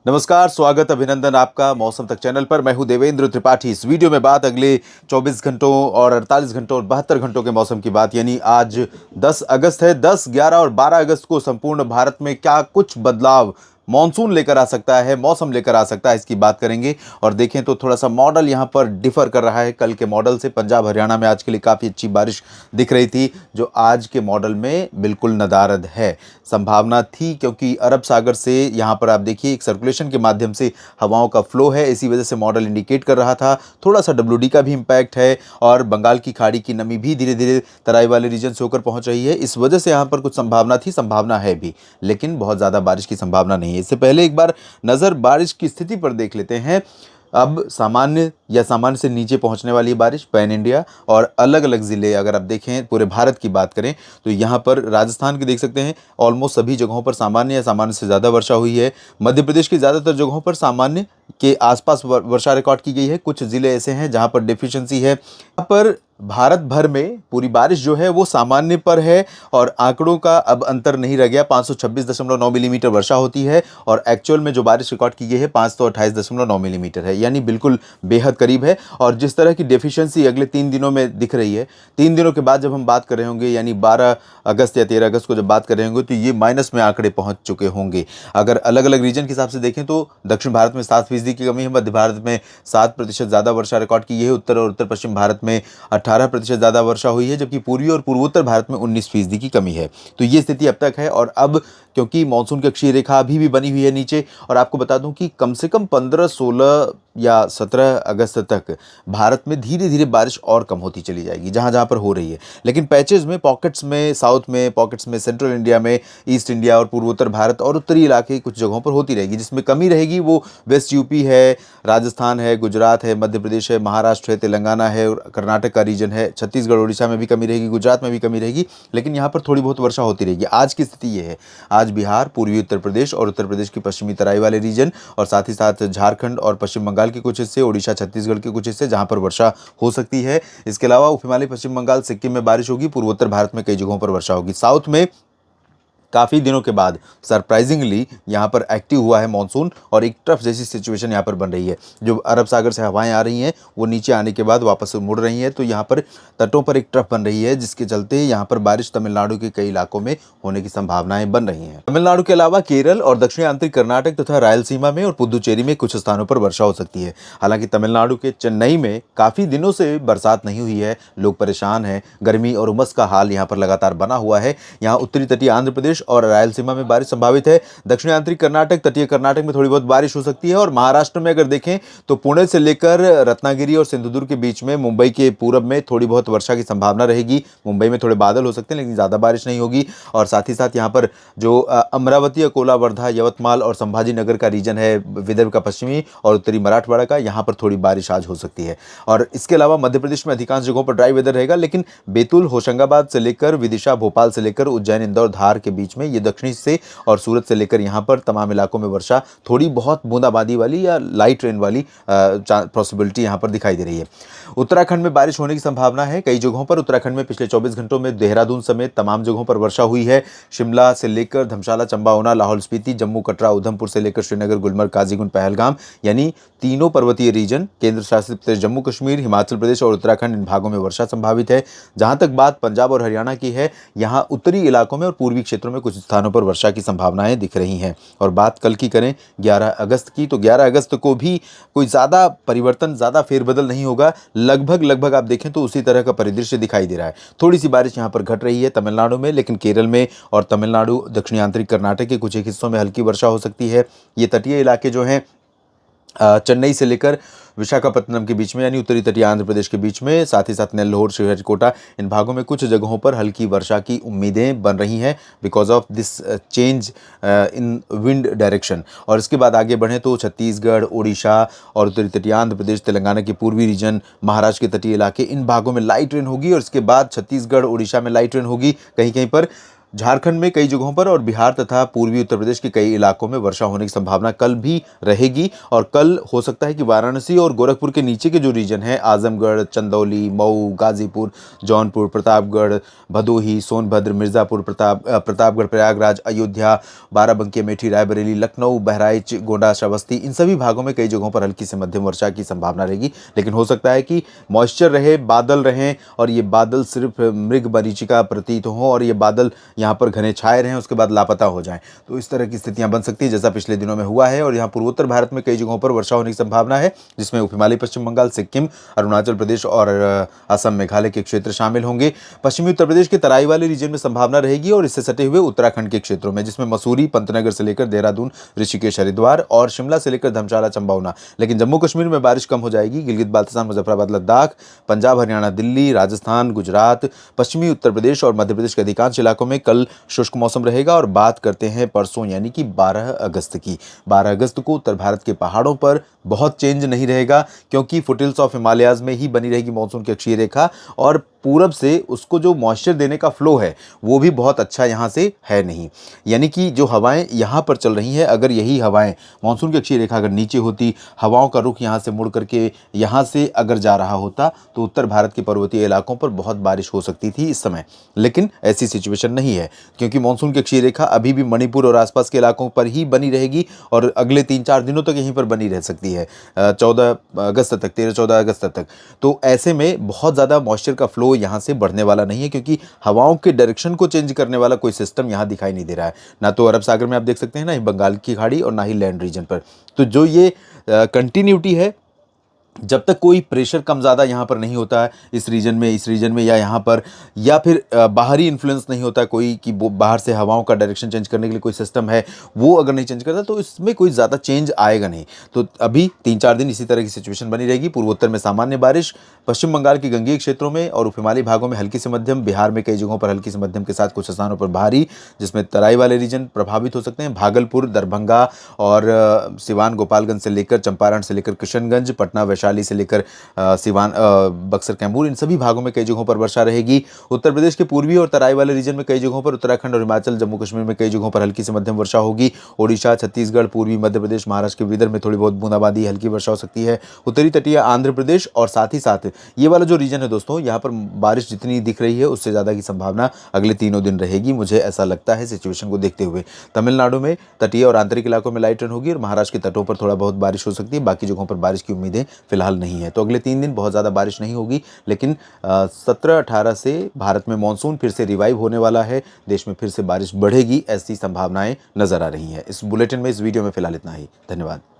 नमस्कार, स्वागत अभिनंदन आपका मौसम तक चैनल पर। मैं हूं देवेंद्र त्रिपाठी। इस वीडियो में बात अगले 24 घंटों और 48 घंटों और 72 घंटों के मौसम की बात, यानी आज 10 अगस्त है। 10, 11 और 12 अगस्त को संपूर्ण भारत में क्या कुछ बदलाव मॉनसून लेकर आ सकता है, मौसम लेकर आ सकता है, इसकी बात करेंगे। और देखें तो थोड़ा सा मॉडल यहाँ पर डिफर कर रहा है कल के मॉडल से। पंजाब हरियाणा में आज के लिए काफ़ी अच्छी बारिश दिख रही थी, जो आज के मॉडल में बिल्कुल नदारद है। संभावना थी क्योंकि अरब सागर से यहाँ पर आप देखिए एक सर्कुलेशन के माध्यम से हवाओं का फ्लो है, इसी वजह से मॉडल इंडिकेट कर रहा था। थोड़ा सा WD का भी इम्पैक्ट है और बंगाल की खाड़ी की नमी भी धीरे धीरे तराई वाले रीजन से होकर पहुंच रही है। इस वजह से यहाँ पर कुछ संभावना थी, संभावना है भी, लेकिन बहुत ज़्यादा बारिश की संभावना नहीं है। इससे पहले एक बार नज़र बारिश की स्थिति पर देख लेते हैं। अब सामान्य या सामान्य से नीचे पहुंचने वाली बारिश पैन इंडिया और अलग अलग ज़िले, अगर आप देखें पूरे भारत की बात करें तो यहाँ पर राजस्थान के देख सकते हैं ऑलमोस्ट सभी जगहों पर सामान्य या सामान्य से ज़्यादा वर्षा हुई है। मध्य प्रदेश की ज़्यादातर जगहों पर सामान्य के आसपास वर्षा रिकॉर्ड की गई है। कुछ ज़िले ऐसे हैं जहाँ पर डेफिशिएंसी है। यहाँ पर भारत भर में पूरी बारिश जो है वो सामान्य पर है और आंकड़ों का अब अंतर नहीं रह गया। 526.9 मिलीमीटर वर्षा होती है और एक्चुअल में जो बारिश रिकॉर्ड की गई है 528.9 मिलीमीटर है, यानी बिल्कुल बेहद करीब है। और जिस तरह की डेफिशिएंसी अगले 3 दिनों में दिख रही है, 3 दिनों के बाद जब हम बात कर रहे होंगे, यानी 12 अगस्त या 13 अगस्त को जब बात कर रहे होंगे, तो ये माइनस में आंकड़े पहुंच चुके होंगे। अगर अलग अलग रीजन के हिसाब से देखें तो दक्षिण भारत में 7% की कमी है, मध्य भारत में 7% ज़्यादा वर्षा रिकॉर्ड की गई है, उत्तर और उत्तर पश्चिम भारत में 18% ज़्यादा वर्षा हुई है, जबकि पूर्वी और पूर्वोत्तर भारत में 19% की कमी है। तो ये स्थिति अब तक है। और अब क्योंकि मानसून की अक्षीय रेखा अभी भी बनी हुई है नीचे, और आपको बता दूं कि कम से कम 15, 16 या 17 अगस्त तक भारत में धीरे धीरे बारिश और कम होती चली जाएगी जहाँ जहाँ पर हो रही है। लेकिन पैचेज में, पॉकेट्स में, साउथ में, पॉकेट्स में, सेंट्रल इंडिया में, ईस्ट इंडिया और पूर्वोत्तर भारत और उत्तरी इलाके कुछ जगहों पर होती रहेगी। जिसमें कमी रहेगी वो वेस्ट यूपी है, राजस्थान है, गुजरात है, मध्य प्रदेश है, महाराष्ट्र है, तेलंगाना है, और कर्नाटक का रीजन है, छत्तीसगढ़ उड़ीसा में भी कमी रहेगी, गुजरात में भी कमी रहेगी, लेकिन यहाँ पर थोड़ी बहुत वर्षा होती रहेगी। आज की स्थिति ये है। आज बिहार, पूर्वी उत्तर प्रदेश और उत्तर प्रदेश की पश्चिमी तराई वाले रीजन, और साथ ही साथ झारखंड और पश्चिम बंगाल के कुछ हिस्से, उड़ीसा, छत्तीसगढ़ के कुछ हिस्से जहाँ पर वर्षा हो सकती है। इसके अलावा उप हिमालय, पश्चिम बंगाल, सिक्किम में बारिश होगी। पूर्वोत्तर भारत में कई जगहों पर वर्षा होगी। साउथ में काफ़ी दिनों के बाद सरप्राइजिंगली यहाँ पर एक्टिव हुआ है मॉनसून, और एक ट्रफ जैसी सिचुएशन यहाँ पर बन रही है। जो अरब सागर से हवाएं आ रही हैं वो नीचे आने के बाद वापस मुड़ रही हैं, तो यहाँ पर तटों पर एक ट्रफ बन रही है, जिसके चलते यहाँ पर बारिश तमिलनाडु के कई इलाकों में होने की संभावनाएं बन रही हैं। तमिलनाडु के अलावा केरल और दक्षिणी आंतरिक कर्नाटक तथा रायलसीमा में और पुदुचेरी में कुछ स्थानों पर वर्षा हो सकती है। हालांकि तमिलनाडु के चेन्नई में काफ़ी दिनों से बरसात नहीं हुई है, लोग परेशान हैं। गर्मी और उमस का हाल यहाँ पर लगातार बना हुआ है। यहाँ उत्तरी तटीय आंध्र प्रदेश और रायलसीमा में बारिश संभावित है। दक्षिणी आंतरिक कर्नाटक, तटीय कर्नाटक में थोड़ी बहुत बारिश हो सकती है। और महाराष्ट्र में अगर देखें तो पुणे से लेकर रत्नागिरी और सिंधुदुर्ग के बीच में, मुंबई के पूरब में थोड़ी बहुत वर्षा की संभावना रहेगी। मुंबई में थोड़े बादल हो सकते हैं, लेकिन ज़्यादा बारिश नहीं होगी। और साथ ही साथ यहाँ पर जो अमरावती, अकोला, वर्धा, यवतमाल और संभाजी नगर का रीजन है, विदर्भ का पश्चिमी और उत्तरी मराठवाड़ा का, यहाँ पर थोड़ी बारिश आज हो सकती है। और इसके अलावा मध्य प्रदेश में अधिकांश जगहों पर ड्राई वेदर रहेगा, लेकिन बैतूल, होशंगाबाद से लेकर विदिशा, भोपाल से लेकर उज्जैन, इंदौर, धार के बीच में, ये दक्षिणी से और सूरत से लेकर यहाँ पर तमाम इलाकों में वर्षा, थोड़ी बहुत बूंदाबांदी वाली या लाइट रेन वाली पॉसिबिलिटी यहाँ पर दिखाई दे रही है। उत्तराखंड में बारिश होने की संभावना है कई जगहों पर। उत्तराखंड में पिछले 24 घंटों में देहरादून समेत तमाम जगहों पर वर्षा हुई है। शिमला से लेकर धर्मशाला, चंबा, ऊना, लाहौल स्पीति, जम्मू, कटरा, उधमपुर से लेकर श्रीनगर, गुलमर्ग, काजीगुंड, पहलगाम, यानी तीनों पर्वतीय रीजन, केंद्र शासित प्रदेश जम्मू कश्मीर, हिमाचल प्रदेश और उत्तराखंड, इन भागों में वर्षा संभावित है। जहां तक बात पंजाब और हरियाणा की है, यहां उत्तरी इलाकों में और पूर्वी क्षेत्रों में कुछ स्थानों पर वर्षा की संभावनाएं दिख रही हैं। और बात कल की करें 11 अगस्त की, तो 11 अगस्त को भी कोई ज़्यादा परिवर्तन, ज़्यादा फेरबदल नहीं होगा। लगभग आप देखें तो उसी तरह का परिदृश्य दिखाई दे रहा है। थोड़ी सी बारिश यहाँ पर घट रही है तमिलनाडु में, लेकिन केरल में और तमिलनाडु, दक्षिणी आंतरिक कर्नाटक के कुछ एक हिस्सों में हल्की वर्षा हो सकती है। ये तटीय इलाके जो हैं चेन्नई से लेकर विशाखापट्टनम के बीच में, यानी उत्तरी तटीय आंध्र प्रदेश के बीच में, साथ ही साथ नेल्लोर, श्रीहरिकोटा, इन भागों में कुछ जगहों पर हल्की वर्षा की उम्मीदें बन रही हैं because of this change in wind direction. और इसके बाद आगे बढ़ें तो छत्तीसगढ़, उड़ीसा और उत्तरी तटीय आंध्र प्रदेश, तेलंगाना के पूर्वी रीजन, महाराष्ट्र के तटीय इलाके, इन भागों में लाइट रेन होगी। और इसके बाद छत्तीसगढ़, उड़ीसा में लाइट रेन होगी कहीं कहीं पर। झारखंड में कई जगहों पर और बिहार तथा पूर्वी उत्तर प्रदेश के कई इलाकों में वर्षा होने की संभावना कल भी रहेगी और कल हो सकता है कि वाराणसी और गोरखपुर के नीचे के जो रीजन है, आजमगढ़, चंदौली, मऊ, गाजीपुर, जौनपुर, प्रतापगढ़, भदोही, सोनभद्र, मिर्जापुर, प्रतापगढ़, प्रयागराज, अयोध्या, बाराबंकी, अमेठी, रायबरेली, लखनऊ, बहराइच, गोंडा, श्रावस्ती, इन सभी भागों में कई जगहों पर हल्की से मध्यम वर्षा की संभावना रहेगी। लेकिन हो सकता है कि मॉइस्चर रहे, बादल रहें और ये बादल सिर्फ मृग मरीचिका प्रतीत हो और ये बादल यहाँ पर घने छाए रहें, उसके बाद लापता हो जाएं। तो इस तरह की स्थितियां बन सकती है जैसा पिछले दिनों में हुआ है। और यहाँ पूर्वोत्तर भारत में कई जगहों पर वर्षा होने की संभावना है, जिसमें उप हिमालय पश्चिम बंगाल, सिक्किम, अरुणाचल प्रदेश और असम, मेघालय के क्षेत्र शामिल होंगे। पश्चिमी उत्तर प्रदेश के तराई वाले रीजन में संभावना रहेगी और इससे सटे हुए उत्तराखंड के क्षेत्रों में, जिसमें मसूरी, पंतनगर से लेकर देहरादून, ऋषिकेश, हरिद्वार और शिमला से लेकर धर्मशाला, चंपावना। लेकिन जम्मू कश्मीर में बारिश कम हो जाएगी। गिलगित बाल्टिस्तान, मुजफ्फराबाद, लद्दाख, पंजाब, हरियाणा, दिल्ली, राजस्थान, गुजरात, पश्चिमी उत्तर प्रदेश और मध्य प्रदेश के अधिकांश इलाकों में कल शुष्क मौसम रहेगा। और बात करते हैं परसों यानी कि 12 अगस्त की। 12 अगस्त को उत्तर भारत के पहाड़ों पर बहुत चेंज नहीं रहेगा, क्योंकि फुटिल्स ऑफ हिमालयाज में ही बनी रहेगी मानसून की अक्षीय रेखा और पूरब से उसको जो मॉइस्चर देने का फ्लो है वो भी बहुत अच्छा यहाँ से है नहीं। यानी कि जो हवाएं यहाँ पर चल रही हैं, अगर यही हवाएं मानसून की अक्षीय रेखा अगर नीचे होती, हवाओं का रुख यहाँ से मुड़ करके यहाँ से अगर जा रहा होता तो उत्तर भारत के पर्वतीय इलाकों पर बहुत बारिश हो सकती थी इस समय। लेकिन ऐसी सिचुएशन नहीं है, क्योंकि मानसून की अक्षीय रेखा अभी भी मणिपुर और आसपास के इलाकों पर ही बनी रहेगी और अगले 3-4 दिनों तक यहीं पर बनी रह सकती है, 14 अगस्त तक, 13-14 अगस्त तक। तो ऐसे में बहुत ज़्यादा मॉइस्चर का फ्लो यहाँ से बढ़ने वाला नहीं है, क्योंकि हवाओं के डायरेक्शन को चेंज करने वाला कोई सिस्टम यहाँ दिखाई नहीं दे रहा है। ना तो अरब सागर में आप देख सकते हैं, ना ही बंगाल की खाड़ी और ना ही लैंड रीजन पर। तो जो ये कंटिन्यूटी है, जब तक कोई प्रेशर कम ज़्यादा यहाँ पर नहीं होता है इस रीजन में या यहाँ पर, या फिर बाहरी इन्फ्लुएंस नहीं होता कोई कि बाहर से हवाओं का डायरेक्शन चेंज करने के लिए कोई सिस्टम है, वो अगर नहीं चेंज करता तो इसमें कोई ज़्यादा चेंज आएगा नहीं। तो अभी 3-4 दिन इसी तरह की सिचुएशन बनी रहेगी। पूर्वोत्तर में सामान्य बारिश, पश्चिम बंगाल के गंगीय क्षेत्रों में और उप हिमालयी भागों में हल्की से मध्यम, बिहार में कई जगहों पर हल्की से मध्यम के साथ कुछ स्थानों पर भारी, जिसमें तराई वाले रीजन प्रभावित हो सकते हैं। भागलपुर, दरभंगा और सिवान, गोपालगंज से लेकर चंपारण से लेकर किशनगंज, पटना, वैशाली से लेकर सिवान, बक्सर, कैमूर, इन सभी भागों में कई जगहों पर वर्षा रहेगी। उत्तर प्रदेश के पूर्वी और तराई वाले रीजन में कई जगहों पर, उत्तराखंड और हिमाचल, जम्मू कश्मीर में कई जगहों पर हल्की से मध्यम वर्षा होगी। ओडिशा, छत्तीसगढ़, पूर्वी मध्य प्रदेश, महाराष्ट्र के विदर्भ में थोड़ी बहुत बूंदाबांदी, हल्की वर्षा हो सकती है। उत्तरी तटीय आंध्र प्रदेश और साथ ही साथ ये वाला जो रीजन है दोस्तों, यहाँ पर बारिश जितनी दिख रही है उससे ज़्यादा की संभावना अगले 3 दिन रहेगी, मुझे ऐसा लगता है सिचुएशन को देखते हुए। तमिलनाडु में तटीय और आंतरिक इलाकों में लाइट रेन होगी और महाराष्ट्र के तटों पर थोड़ा बहुत बारिश हो सकती है। बाकी जगहों पर बारिश की उम्मीदें फिलहाल नहीं है। तो अगले 3 दिन बहुत ज़्यादा बारिश नहीं होगी, लेकिन 17-18 से भारत में मानसून फिर से रिवाइव होने वाला है, देश में फिर से बारिश बढ़ेगी, ऐसी संभावनाएं नजर आ रही हैं। इस बुलेटिन में, इस वीडियो में फिलहाल इतना ही। धन्यवाद।